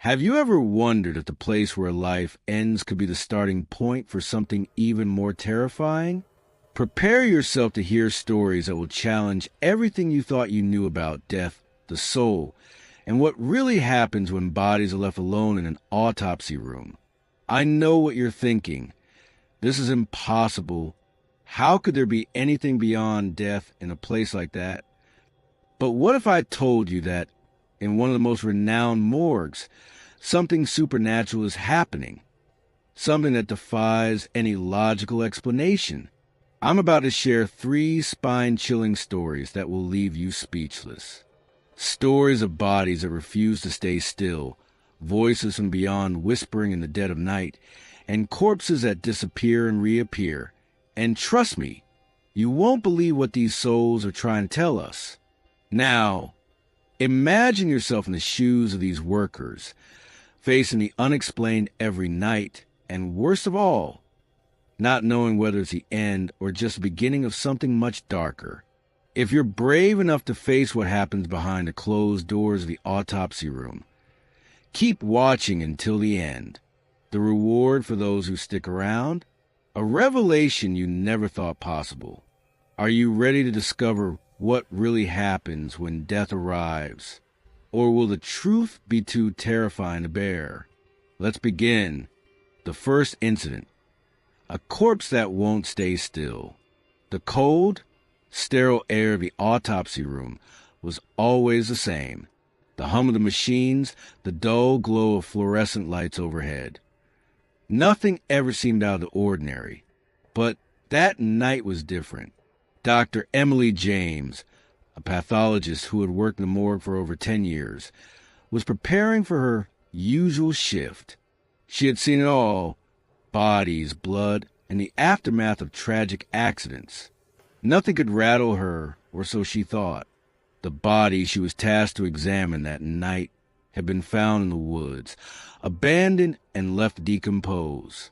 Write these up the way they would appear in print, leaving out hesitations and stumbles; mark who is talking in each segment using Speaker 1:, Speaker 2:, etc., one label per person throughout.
Speaker 1: Have you ever wondered if the place where life ends could be the starting point for something even more terrifying? Prepare yourself to hear stories that will challenge everything you thought you knew about death, the soul, and what really happens when bodies are left alone in an autopsy room. I know what you're thinking. This is impossible. How could there be anything beyond death in a place like that? But what if I told you that in one of the most renowned morgues, something supernatural is happening? Something that defies any logical explanation. I'm about to share 3 spine-chilling stories that will leave you speechless. Stories of bodies that refuse to stay still, voices from beyond whispering in the dead of night, and corpses that disappear and reappear. And trust me, you won't believe what these souls are trying to tell us. Now, imagine yourself in the shoes of these workers, facing the unexplained every night, and worst of all, not knowing whether it's the end or just the beginning of something much darker. If you're brave enough to face what happens behind the closed doors of the autopsy room, keep watching until the end. The reward for those who stick around? A revelation you never thought possible. Are you ready to discover what really happens when death arrives? Or will the truth be too terrifying to bear? Let's begin. The first incident. A corpse that won't stay still. The cold, sterile air of the autopsy room was always the same. The hum of the machines, the dull glow of fluorescent lights overhead. Nothing ever seemed out of the ordinary. But that night was different. Dr. Emily James, a pathologist who had worked in the morgue for over 10 years, was preparing for her usual shift. She had seen it all: bodies, blood, and the aftermath of tragic accidents. Nothing could rattle her, or so she thought. The body she was tasked to examine that night had been found in the woods, abandoned and left to decompose.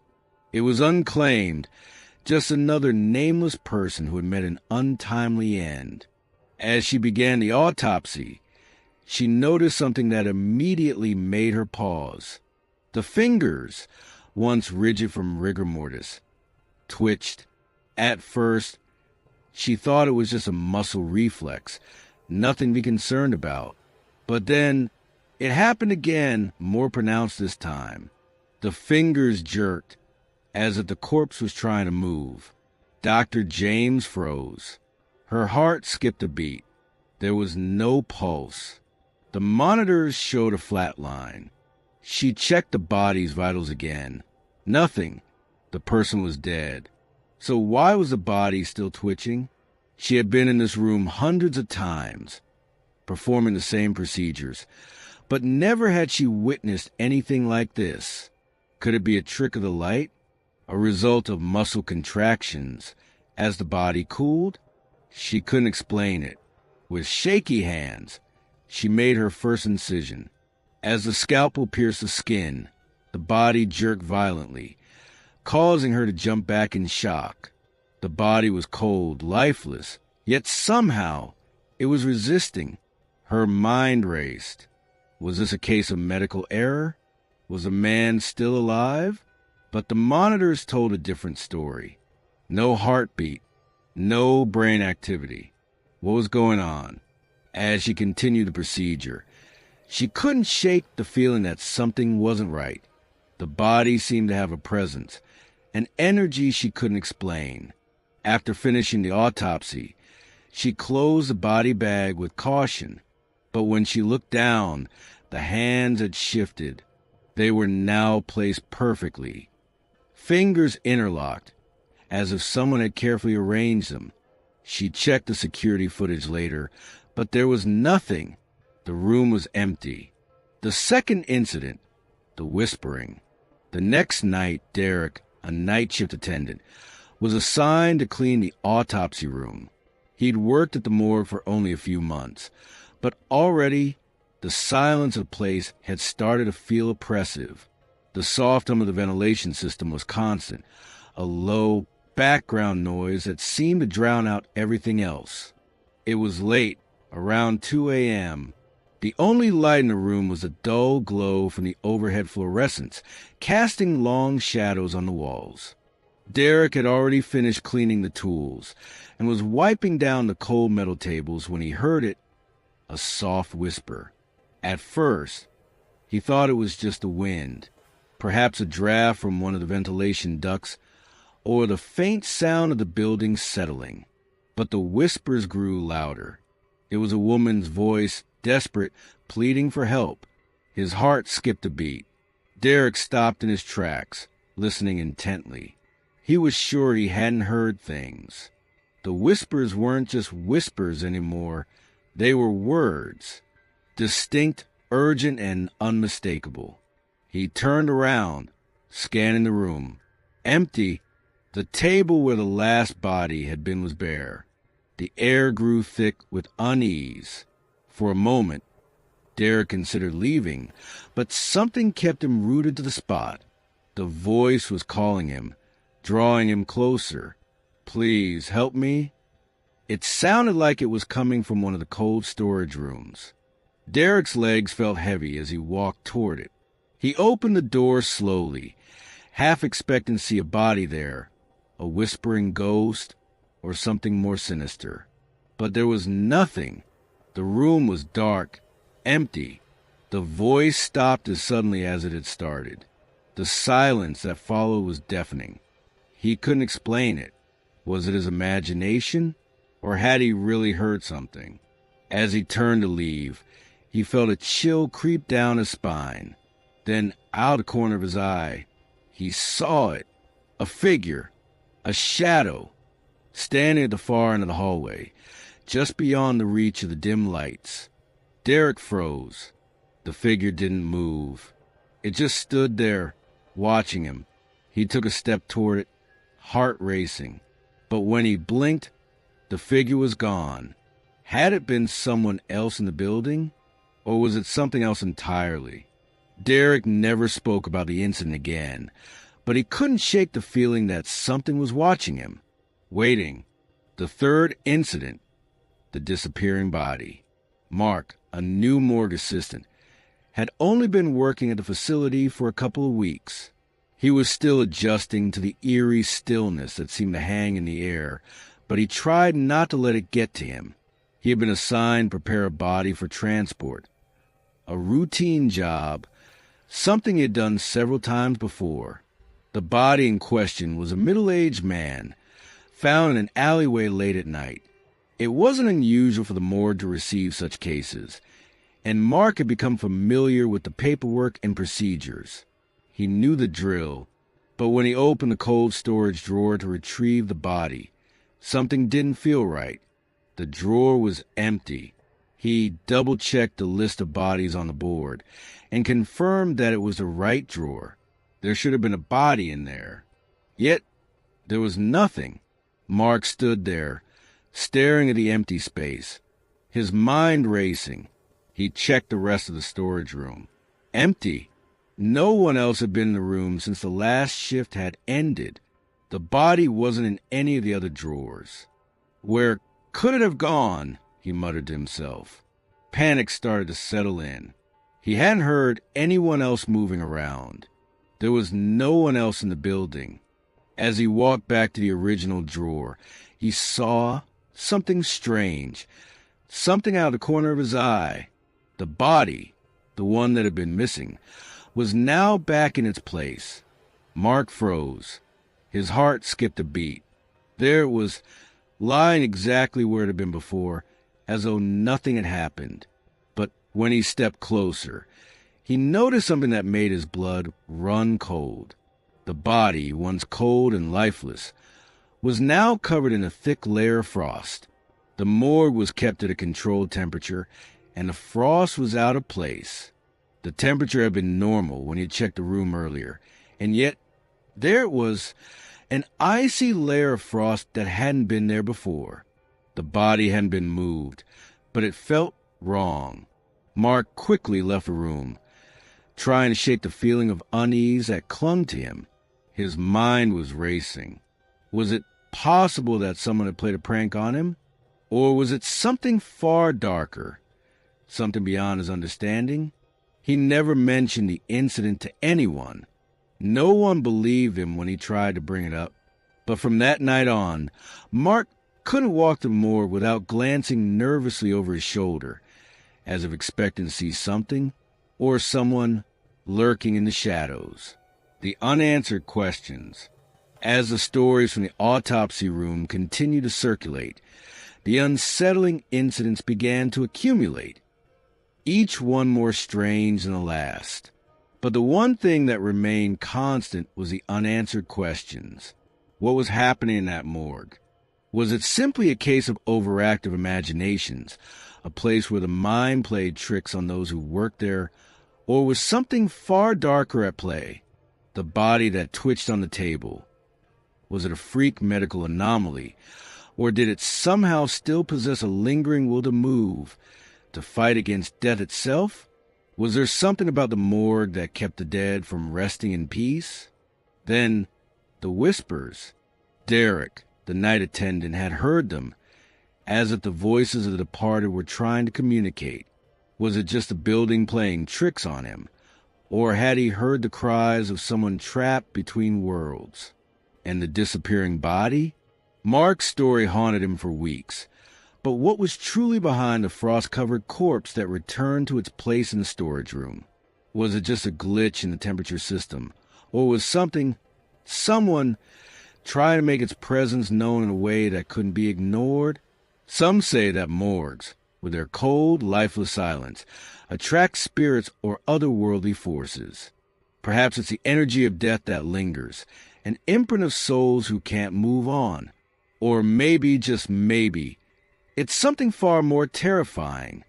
Speaker 1: It was unclaimed, just another nameless person who had met an untimely end. As she began the autopsy, she noticed something that immediately made her pause. The fingers, once rigid from rigor mortis, twitched. At first, she thought it was just a muscle reflex, nothing to be concerned about. But then, it happened again, more pronounced this time. The fingers jerked, as if the corpse was trying to move. Dr. James froze. Her heart skipped a beat. There was no pulse. The monitors showed a flat line. She checked the body's vitals again. Nothing. The person was dead. So why was the body still twitching? She had been in this room hundreds of times, performing the same procedures, but never had she witnessed anything like this. Could it be a trick of the light? A result of muscle contractions as the body cooled? She couldn't explain it. With shaky hands, she made her first incision. As the scalpel pierced the skin, the body jerked violently, causing her to jump back in shock. The body was cold, lifeless, yet somehow it was resisting. Her mind raced. Was this a case of medical error? Was the man still alive? But the monitors told a different story. No heartbeat, no brain activity. What was going on? As she continued the procedure, she couldn't shake the feeling that something wasn't right. The body seemed to have a presence, an energy she couldn't explain. After finishing the autopsy, she closed the body bag with caution. But when she looked down, the hands had shifted. They were now placed perfectly. Fingers interlocked, as if someone had carefully arranged them. She checked the security footage later, but there was nothing. The room was empty. The second incident, the whispering. The next night, Derek, a night shift attendant, was assigned to clean the autopsy room. He'd worked at the morgue for only a few months, but already the silence of the place had started to feel oppressive. The soft hum of the ventilation system was constant, a low background noise that seemed to drown out everything else. It was late, around 2 a.m. The only light in the room was a dull glow from the overhead fluorescents, casting long shadows on the walls. Derek had already finished cleaning the tools and was wiping down the cold metal tables when he heard it, a soft whisper. At first, he thought it was just the wind, perhaps a draft from one of the ventilation ducts, or the faint sound of the building settling. But the whispers grew louder. It was a woman's voice, desperate, pleading for help. His heart skipped a beat. Derek stopped in his tracks, listening intently. He was sure he hadn't heard things. The whispers weren't just whispers anymore. They were words, distinct, urgent, and unmistakable. He turned around, scanning the room. Empty. The table where the last body had been was bare. The air grew thick with unease. For a moment, Derek considered leaving, but something kept him rooted to the spot. The voice was calling him, drawing him closer. Please, help me. It sounded like it was coming from one of the cold storage rooms. Derek's legs felt heavy as he walked toward it. He opened the door slowly, half expecting to see a body there, a whispering ghost, or something more sinister. But there was nothing. The room was dark, empty. The voice stopped as suddenly as it had started. The silence that followed was deafening. He couldn't explain it. Was it his imagination, or had he really heard something? As he turned to leave, he felt a chill creep down his spine. Then, out of the corner of his eye, he saw it. A figure, a shadow, standing at the far end of the hallway, just beyond the reach of the dim lights. Derek froze. The figure didn't move. It just stood there, watching him. He took a step toward it, heart racing. But when he blinked, the figure was gone. Had it been someone else in the building, or was it something else entirely? Derek never spoke about the incident again, but he couldn't shake the feeling that something was watching him, waiting. The third incident, the disappearing body. Mark, a new morgue assistant, had only been working at the facility for a couple of weeks. He was still adjusting to the eerie stillness that seemed to hang in the air, but he tried not to let it get to him. He had been assigned to prepare a body for transport. A routine job, something he had done several times before. The body in question was a middle-aged man, found in an alleyway late at night. It wasn't unusual for the morgue to receive such cases, and Mark had become familiar with the paperwork and procedures. He knew the drill, but when he opened the cold storage drawer to retrieve the body, something didn't feel right. The drawer was empty. He double-checked the list of bodies on the board and confirmed that it was the right drawer. There should have been a body in there. Yet, there was nothing. Mark stood there, staring at the empty space, his mind racing. He checked the rest of the storage room. Empty. No one else had been in the room since the last shift had ended. The body wasn't in any of the other drawers. Where could it have gone? He muttered to himself. Panic started to settle in. He hadn't heard anyone else moving around. There was no one else in the building. As he walked back to the original drawer, he saw something strange, something out of the corner of his eye. The body, the one that had been missing, was now back in its place. Mark froze. His heart skipped a beat. There it was, lying exactly where it had been before, as though nothing had happened. But when he stepped closer, he noticed something that made his blood run cold. The body, once cold and lifeless, was now covered in a thick layer of frost. The morgue was kept at a controlled temperature, and the frost was out of place. The temperature had been normal when he checked the room earlier, and yet there it was, an icy layer of frost that hadn't been there before. The body hadn't been moved, but it felt wrong. Mark quickly left the room, trying to shake the feeling of unease that clung to him. His mind was racing. Was it possible that someone had played a prank on him? Or was it something far darker? something beyond his understanding. He never mentioned the incident to anyone. No one believed him when he tried to bring it up. But from that night on, Mark couldn't walk the morgue without glancing nervously over his shoulder, as if expecting to see something or someone lurking in the shadows. The unanswered questions. As the stories from the autopsy room continued to circulate, the unsettling incidents began to accumulate, each one more strange than the last. But the one thing that remained constant was the unanswered questions. What was happening in that morgue? Was it simply a case of overactive imaginations, a place where the mind played tricks on those who worked there, or was something far darker at play? The body that twitched on the table. Was it a freak medical anomaly, or did it somehow still possess a lingering will to move, to fight against death itself? Was there something about the morgue that kept the dead from resting in peace? Then, the whispers. Derek, the night attendant, had heard them, as if the voices of the departed were trying to communicate. Was it just the building playing tricks on him, or had he heard the cries of someone trapped between worlds? And the disappearing body? Mark's story haunted him for weeks. But what was truly behind the frost-covered corpse that returned to its place in the storage room? Was it just a glitch in the temperature system? Or was someone trying to make its presence known in a way that couldn't be ignored? Some say that morgues, with their cold, lifeless silence, attract spirits or otherworldly forces. Perhaps it's the energy of death that lingers, an imprint of souls who can't move on. Or maybe, just maybe, it's something far more terrifying.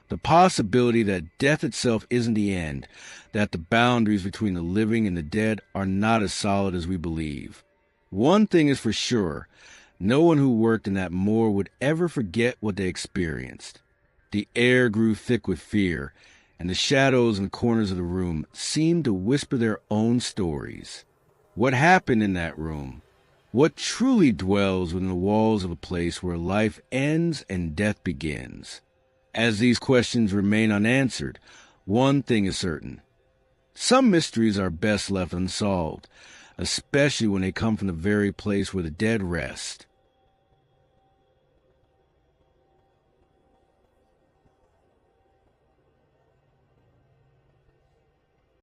Speaker 1: The possibility that death itself isn't the end, that the boundaries between the living and the dead are not as solid as we believe. One thing is for sure, no one who worked in that morgue would ever forget what they experienced. The air grew thick with fear, and the shadows in the corners of the room seemed to whisper their own stories. What happened in that room? What truly dwells within the walls of a place where life ends and death begins? As these questions remain unanswered, one thing is certain. Some mysteries are best left unsolved, especially when they come from the very place where the dead rest.